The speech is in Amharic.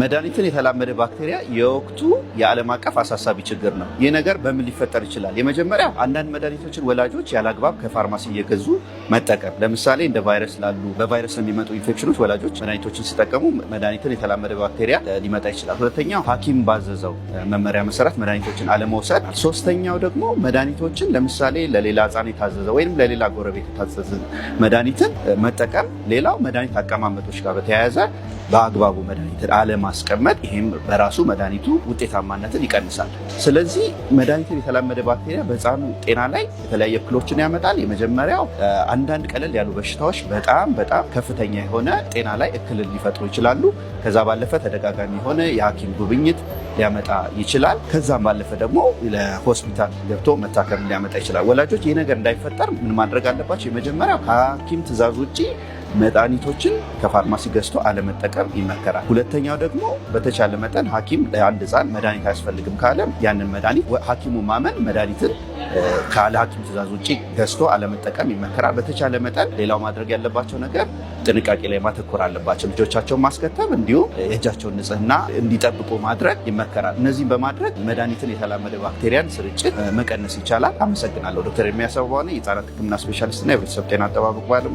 መድኃኒትን የተላመደ ባክቴሪያ የወቅቱ የዓለም አቀፍ አሳሳቢ ችግር ነው። ይህ ነገር በምን ሊፈጠር ይችላል? የመጀመሪያ አንዳንድ መድኃኒቶችን ወላጆች ያለአግባብ ከፋርማሲ እየገዙ መጠቀም። ለምሳሌ እንደ ቫይረስ ላሉ በቫይረስ የሚመጡ ኢንፌክሽኖች ወላጆች መድኃኒቶችን ሲጠቀሙ መድኃኒትን የተላመደ ባክቴሪያ ሊመጣ ይችላል። ሁለተኛው ሐኪም ባዘዘው መመሪያ መሰረት መድኃኒቶችን አለመውሰድ። ሶስተኛው ደግሞ መድኃኒቶችን ለምሳሌ ለሌላ ሕፃን የታዘዘ ወይም ለሌላ ጎረቤት የታዘዘ መድኃኒትን መጠቀም። ሌላው መድኃኒት አቀማመጦች ጋር በተያያዘ በአግባቡ መድኃኒትን አለማስቀመጥ፣ ይህም በራሱ መድኃኒቱ ውጤታማነትን ይቀንሳል። ስለዚህ መድኃኒትን የተላመደ ባክቴሪያ በሕፃኑ ጤና ላይ የተለያየ እክሎችን ያመጣል። የመጀመሪያው አንዳንድ ቀለል ያሉ በሽታዎች በጣም ከፍተኛ የሆነ ጤና ላይ እክልን ሊፈጥሩ ይችላሉ። ከዛ ባለፈ ተደጋጋሚ የሆነ የሐኪም ጉብኝት ሊያመጣ ይችላል። ከዛም ባለፈ ደግሞ ለሆስፒታል ገብቶ መታከም ሊያመጣ ይችላል። ወላጆች ይህ ነገር እንዳይፈጠር ምን ማድረግ አለባቸው? የመጀመሪያው ከሐኪም ትዕዛዝ ውጭ መድኃኒቶችን ከፋርማሲ ገዝቶ አለመጠቀም ይመከራል። ሁለተኛው ደግሞ በተቻለ መጠን ሐኪም ለአንድ ሕፃን መድኃኒት አያስፈልግም ካለ ያንን መድኃኒት ሐኪሙ ማመን መድኃኒትን ካለ ሐኪም ትዕዛዝ ውጭ ገዝቶ አለመጠቀም ይመከራል። በተቻለ መጠን ሌላው ማድረግ ያለባቸው ነገር ጥንቃቄ ላይ ማተኮር አለባቸው። ልጆቻቸውን ማስከተብ እንዲሁም የእጃቸውን ንጽህና እንዲጠብቁ ማድረግ ይመከራል። እነዚህም በማድረግ መድኃኒትን የተላመደ ባክቴሪያን ስርጭት መቀነስ ይቻላል። አመሰግናለሁ። ዶክተር ኤርሚያስ አበባው ነኝ፣ የህፃናት ሕክምና ስፔሻሊስትና የህብረተሰብ ጤና አጠባበቅ ባለሙያ።